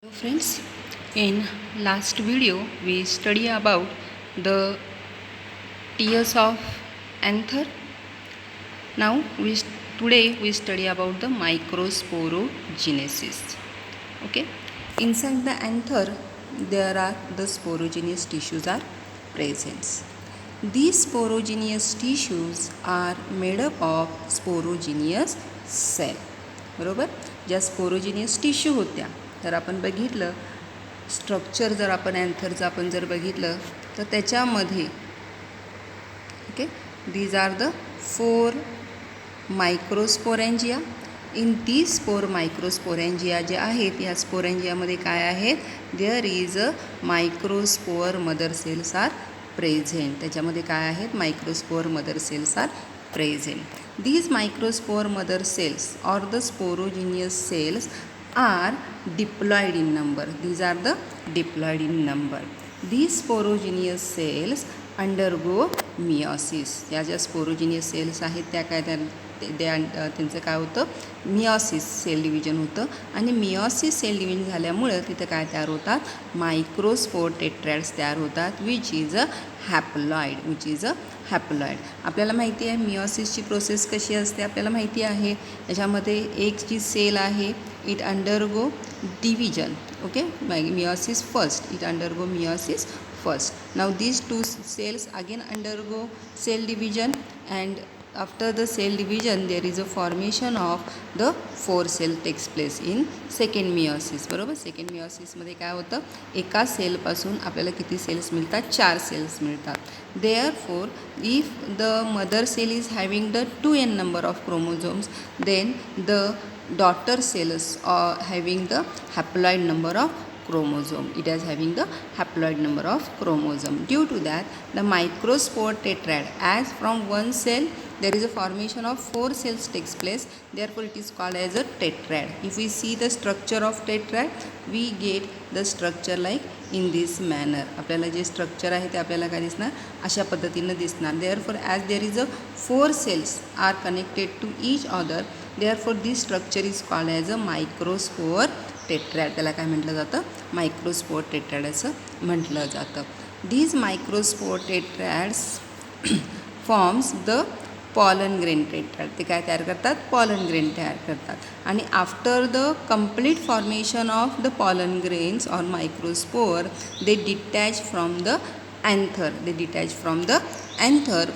Hello friends, in last video we study about the tiers of anther. Now today we study about the microsporogenesis. Okay, inside the anther there are the sporogenous tissues are present. These sporogenous tissues are made up of sporogenous cell. बरोबर, ज्या स्पोरोजिनियस tissue होत्या तर आपण बघितलं structure जर आपण अँथरचं आपण जर बघितलं तर त्याच्यामध्ये okay these are the 4 microsporangia. In these 4 microsporangia जे आहेत या स्पोरेंजियामध्ये काय आहेत, there is a microspore mother cells are present. त्याच्यामध्ये काय आहेत, microspore mother cells are present. These microspore mother cells or the sporogenous cells are diploid in number. These are the diploid in number. These sporogenous cells undergo meiosis. या ज्या sporogenous cells आहेत त्या काय त्यांचं काय होतं, मिओसिस सेल डिव्हिजन होतं आणि मिओसिस सेल डिव्हिजन झाल्यामुळं तिथं काय तयार होतात, मायक्रोस्पोर टेट्रॅड्स तयार होतात विच इज अ हॅप्लॉइड. आपल्याला माहिती आहे मिओसिसची प्रोसेस कशी असते, आपल्याला माहिती आहे. याच्यामध्ये एक जी सेल आहे it undergo division. Okay, meiosis first, it undergo meiosis first. Now these two cells again undergo cell division and after the cell division there is a formation of the 4 cell takes place in second meiosis. बरोबर, second मिओसिसमध्ये काय होतं, एका सेलपासून आपल्याला किती cells मिळतात, 4 cells मिळतात. Therefore if the mother cell is having the 2n number of chromosomes then the daughter cells are having the haploid number of chromosome. It is having the haploid number of chromosome. Due to that the microspore tetrad, as from one cell there is a formation of 4 cells takes place, therefore it is called as a tetrad. If we see the structure of tetrad we get the structure like in this manner. आपल्याला जे structure आहे ते आपल्याला काय दिसणार, अशा पद्धतीनं दिसणार. therefore as there is a 4 cells are connected to each other, therefore this structure is called as a microspore टेट्रॅड. त्याला काय म्हटलं जातं, मायक्रोस्पोर टेट्रॅड असं म्हटलं जातं. These microspore tetrads forms the pollen grain tetrad. ते काय तयार करतात, पॉलन ग्रेन तयार करतात. आणि after the complete formation of the pollen grains or microspore they detach from the anther.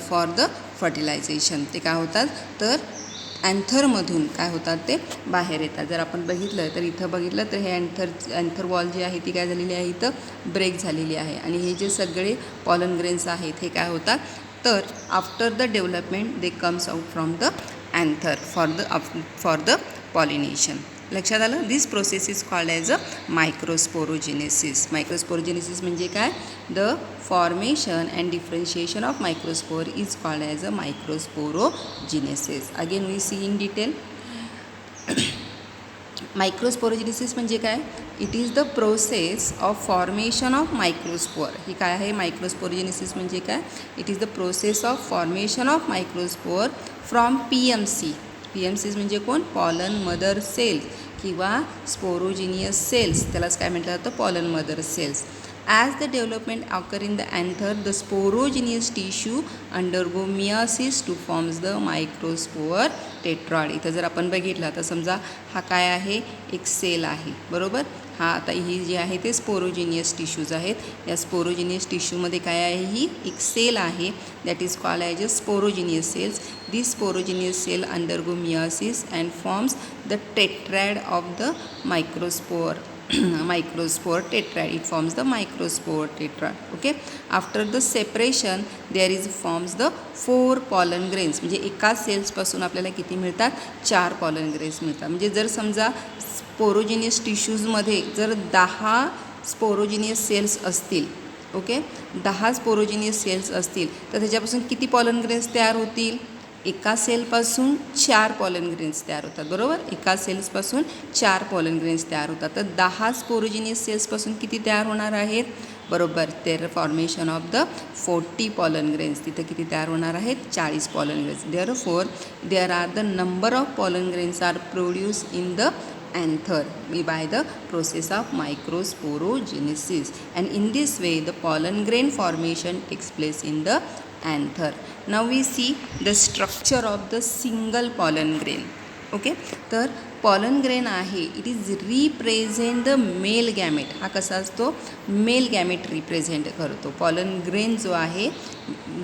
For the fertilization. ते काय होतात तर अँथरमधून काय होतात ते बाहेर येतात. जर आपण बघितलं तर इथं बघितलं तर हे अँथर वॉल जी आहे ती काय झालेली आहे, इथं ब्रेक झालेली आहे. आणि हे जे सगळे पॉलन ग्रेन्स आहेत हे काय होतात तर after the development they comes out from the anther for the pollination. लक्षात आलं. This process is called as a microsporogenesis. Microsporogenesis म्हणजे काय, the formation and differentiation of microspore is called as a microsporogenesis. Again we see in detail. Microsporogenesis म्हणजे काय, it is the process of formation of microspore. ही काय आहे, microsporogenesis म्हणजे काय, it is the process of formation of microspore from PMC. PMCs म्हणजे कोण, pollen mother cells किंवा स्पोरोजिनियस सेल्स, त्यालाच काय म्हटलं जातं, pollen mother cells. As the development occur in the anther, the sporogenous tissue undergo meiosis to forms the microspore tetrad. इथं जर आपण बघितलं तर समजा हा काय आहे, एक सेल आहे. बरोबर, हा आता ही जी आहे ते स्पोरोजिनियस टिश्यूज आहेत. या स्पोरोजिनियस टिश्यूमध्ये काय आहे, ही एक सेल आहे that is called as a sporogenous cells. This sporogenous cell undergo meiosis and forms the tetrad of the microspore tetrad. It forms the microspore tetrad. Okay, after the separation there is forms the 4 pollen grains. म्हणजे एका सेल्सपासून आपल्याला किती मिळतात, 4 pollen grains मिळतात. म्हणजे जर समजा स्पोरोजिनियस टिश्यूजमध्ये जर 10 स्पोरोजिनियस सेल्स असतील, ओके 10 स्पोरोजिनियस सेल्स असतील तर त्याच्यापासून किती पॉलन ग्रेन्स तयार होतील, एका सेलपासून 4 पॉलन ग्रेन्स तयार होतात. बरोबर, एका सेल्सपासून 4 पॉलन ग्रेन्स तयार होतात. तर 10 स्पोरोजिनियस सेल्सपासून किती तयार होणार आहेत, बरोबर there formation of the 40 pollen grains. तिथं किती तयार होणार आहेत, 40 pollen grains. Therefore there are the number of pollen grains are produce in the anther by the process of microsporogenesis, and in this way the pollen grain formation takes place in the anther. Now we see the structure of the single pollen grain. Okay, तर pollen grain आहे it is represent the mail gamete. हा कसा असतो, mail gamete represent करतो. Pollen grain जो आहे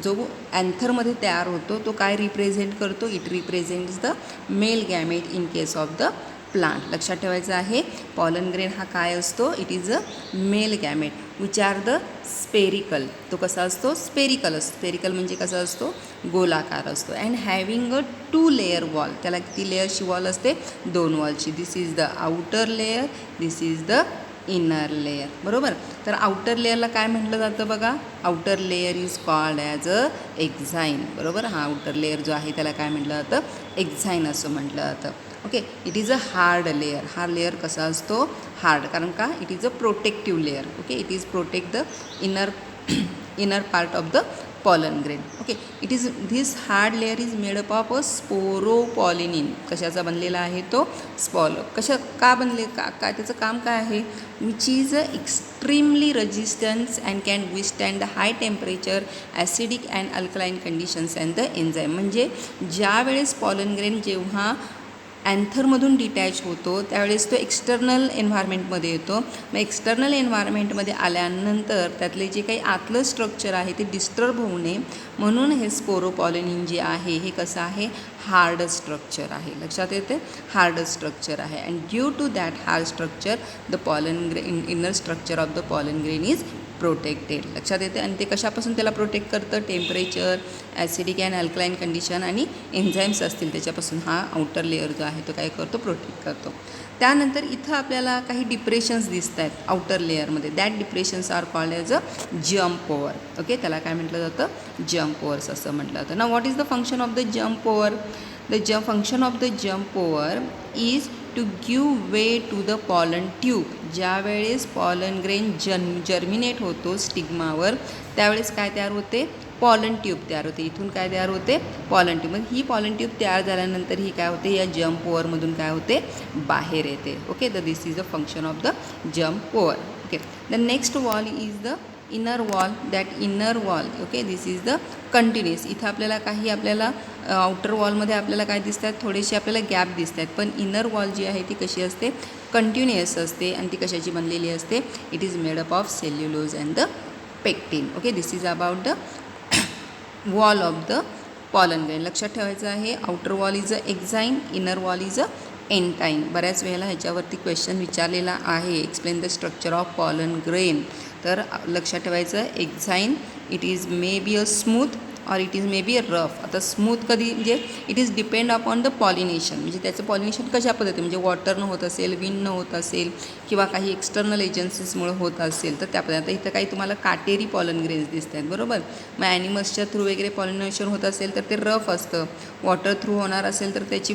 जो अँथरमध्ये तयार होतो तो काय रिप्रेझेंट करतो, it represents the mail gamete in case of the plant. लक्षात ठेवायचं आहे पॉलन ग्रेन हा काय असतो, it is a mail gamete which are the spherical. तो कसा असतो, स्पेरिकल असतो. स्पेरिकल म्हणजे कसा असतो, गोलाकार असतो. And having a 2 layer wall. त्याला किती लेयरची वॉल असते, 2 वॉलची. This is the outer layer, this is the inner layer. बरोबर. तर आउटर लेयरला काय म्हटलं जातं बघा, outer layer is called as a exine. बरोबर. हा आउटर लेयर जो आहे त्याला काय म्हटलं जातं, एक्झाईन असं म्हटलं जातं. Okay, it is a hard layer. हा लेयर कसा असतो, हार्ड. कारण का, it is a protective layer. Okay, it is protect the inner part of the pollen grain. Okay, it is this hard layer is made up of a sporopollenin. कशाचा बनलेला आहे तो, का बनले, काय त्याचं काम काय आहे, which is a extremely resistance and can विस्टँड the high temperature, acidic and alkaline conditions and the enzyme. म्हणजे ज्या वेळेस पॉलन ग्रेन जेव्हा अँथरमधून डिटॅच होतो त्यावेळेस तो एक्सटर्नल एन्व्हायरमेंटमध्ये येतो. मग एक्सटर्नल एन्व्हायरमेंटमध्ये आल्यानंतर त्यातले जे काही आतलं स्ट्रक्चर आहे ते डिस्टर्ब होऊ नये म्हणून हे स्पोरोपॉलिनिन जे आहे हे कसं आहे, हार्ड स्ट्रक्चर आहे. लक्षात येते, हार्ड स्ट्रक्चर आहे. And due to that hard structure the pollen grain, inner structure of the pollen grain is protected. लक्षात येते. आणि ते कशापासून त्याला प्रोटेक्ट करतं, temperature, acidic and alkaline condition आणि एन्झाईम्स असतील त्याच्यापासून हा आउटर लेअर जो आहे तो काय करतो, प्रोटेक्ट करतो. त्यानंतर इथं आपल्याला काही डिप्रेशन्स दिसत आहेत आउटर लेअरमध्ये. That depressions are called as a jump over. Okay, त्याला काय म्हटलं जातं, जम्प ओव्हर्स असं म्हटलं जातं. ना what is the function of the jump over, the function of the jump over is to give way to the pollen tube. ज्यावेळेस pollen grain germinate होतो स्टिग्मावर त्यावेळेस काय तयार होते, पॉलन ट्यूब तयार होते. इथून काय तयार होते, पॉलन ट्यूब. मग ही पॉलन ट्यूब तयार झाल्यानंतर ही काय होते, या जम्प ओव्हरमधून काय होते, बाहेर येते. Okay, the this is the function of the jump over. Okay, the next wall is the inner wall. That inner wall, okay, this is the continuous. इथं आपल्याला काही आपल्याला आउटर वॉलमध्ये आपल्याला काय दिसत आहेत, थोडेसे आपल्याला गॅप दिसत आहेत. पण इनर वॉल जी आहे ती कशी असते, कंटिन्युअस असते. आणि ती कशाची बनलेली असते, it is made up of cellulose and the pectin. Okay, this is about the wall of the pollen grain. लक्षात ठेवायचं आहे, outer wall is a exine, inner wall is a intine. बऱ्याच वेळेला ह्याच्यावरती क्वेश्चन विचारलेला आहे, explain the structure of pollen grain. तर लक्षात ठेवायचं, exine it is may be a smooth or it is may be a rough. आता smooth कधी, म्हणजे it is depend upon the pollination. म्हणजे त्याचं पॉलिनेशन कशा पद्धतीने, म्हणजे वॉटरनं होत असेल, विंडनं होत असेल किंवा काही एक्सटर्नल एजन्सीजमुळे होत असेल तर त्या पद्धतीने. आता इथं काही तुम्हाला काटेरी पॉलन ग्रेन्स दिसत आहेत. बरोबर. मग ॲनिमल्सच्या थ्रू वगैरे पॉलिनेशन होत असेल तर ते रफ असतं. वॉटर थ्रू होणार असेल तर त्याची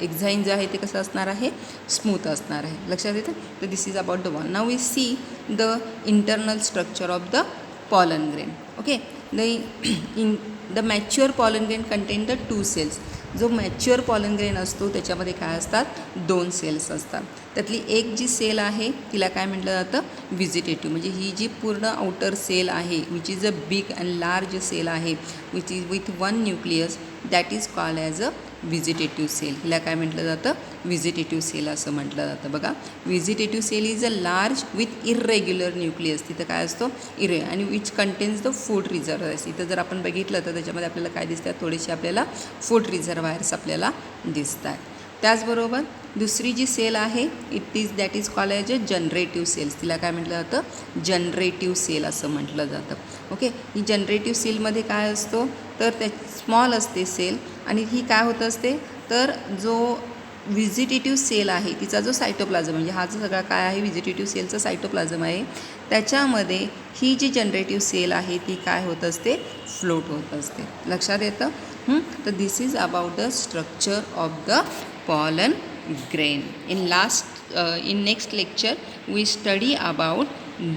एक्झाईन जे आहे ते कसं असणार आहे, स्मूथ असणार आहे. लक्षात येतं. तर this is about the wall. Now we see the internal structure of the pollen grain. Okay, the mature pollen grain contain the 2 cells. जो मॅच्युअर पॉलन ग्रेन असतो त्याच्यामध्ये काय असतात, 2 सेल्स असतात. त्यातली एक जी सेल आहे तिला काय म्हटलं जातं, व्हिजिटेटिव्ह. म्हणजे ही जी पूर्ण आउटर सेल आहे which is a big and large cell आहे which is with 1 nucleus, that is called as a vegetative cell. हिला काय म्हटलं जातं, व्हिजिटेटिव्ह सेल असं म्हटलं जातं. बघा, vegetative cell is a large with irregular nucleus. तिथं काय असतो, आणि which contains the food reservoirs. इथं जर आपण बघितलं तर त्याच्यामध्ये आपल्याला काय दिसतात, थोडेसे आपल्याला फूड रिझर्वायर्स आपल्याला दिसतात. त्याचबरोबर दुसरी जी सेल आहे that is called as a generative cells. तिला काय म्हटलं जातं, जनरेटिव्ह सेल असं म्हटलं जातं. ओके, ही जनरेटिव्ह सेलमध्ये काय असतो तर त्या स्मॉल असते सेल. आणि ही काय होत असते तर जो व्हिजिटेटिव्ह सेल आहे तिचा जो सायटोप्लाझम, म्हणजे हा जो सगळा काय आहे व्हिजिटेटिव्ह सेलचा सायटोप्लाझम आहे, त्याच्यामध्ये ही जी जनरेटिव्ह सेल आहे ती काय होत असते, फ्लोट होत असते. लक्षात येतं. तर this is about the structure of the pollen grain. In next lecture we study about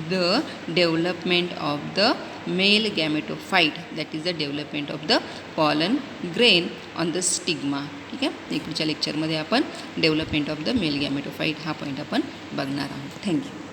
the development of the male gametophyte, that is the development of the pollen grain on the stigma. ठीक आहे, पुढच्या लेक्चरमध्ये आपण development of the male gametophyte हा point आपण बघणार आहोत. Thank you.